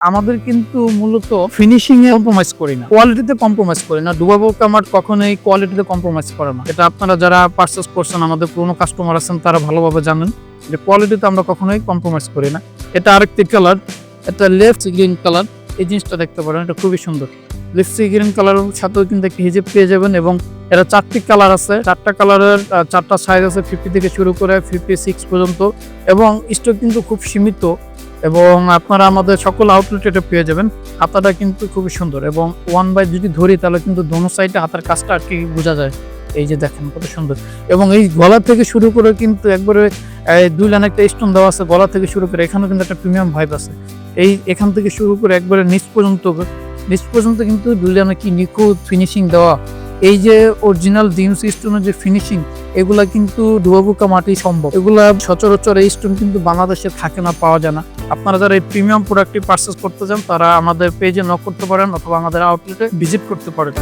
আমাদের কিন্তু মূলত ফিনিশিং এ কম্প্রোমাইজ করি না, কোয়ালিটিতে কম্প্রোমাইজ করি না। ডুবাবো কামার কখনোই কোয়ালিটিতে কম্প্রোমাইজ করে না। এটা আপনারা যারা পারচেজ করছেন, আমাদের পুরনো কাস্টমার আছেন, তারা ভালোভাবে জানেন যে কোয়ালিটিতে আমরা কখনোই কম্প্রোমাইজ করি না। এটা আরেকটি কালার, এটা লেফট গ্রিন কালার। এই জিনিসটা দেখতে পারেন, এটা খুবই সুন্দর। লিপস্টিক গ্রিন কালারের সাথেও কিন্তু একটা হিজাব পেয়ে যাবেন এবং এটা 4টি কালার আছে। 4টা কালারের 4টা সাইজ আছে, 50 থেকে শুরু করে 56 পর্যন্ত, এবং স্টক কিন্তু খুব সীমিত এবং আপনারা আমাদের সকল আউটলেট এটা পেয়ে যাবেন। হাতাটা কিন্তু খুবই সুন্দর এবং ওয়ান বাই যদি ধরি তাহলে কিন্তু দোনো সাইডে হাতার কাজটা আর কি বোঝা যায়। এই যে দেখেন কত সুন্দর, এবং এই গলা থেকে শুরু করে কিন্তু একবারে 2 লাইন একটা স্টোন দেওয়া আছে। গলা থেকে শুরু করে এখানেও কিন্তু একটা প্রিমিয়াম ভাইব আছে। এই এখান থেকে শুরু করে একবারে নিচ পর্যন্ত কিন্তু 2 লাইনে কি নিখুঁত ফিনিশিং দেওয়া। এই যে অরিজিনাল ডিমস স্টোনের যে ফিনিশিং, এগুলা কিন্তু ডুবাবুকা মাটি সম্ভব। এগুলা সচরাচর এই স্টোন কিন্তু বাংলাদেশে থাকে না, পাওয়া যায় না। আপনারা যারা এই প্রিমিয়াম প্রোডাক্টটি পারচেজ করতে চান, তারা আমাদের পেজে নক করতে পারেন অথবা আমাদের আউটলেটে ভিজিট করতে পারেন।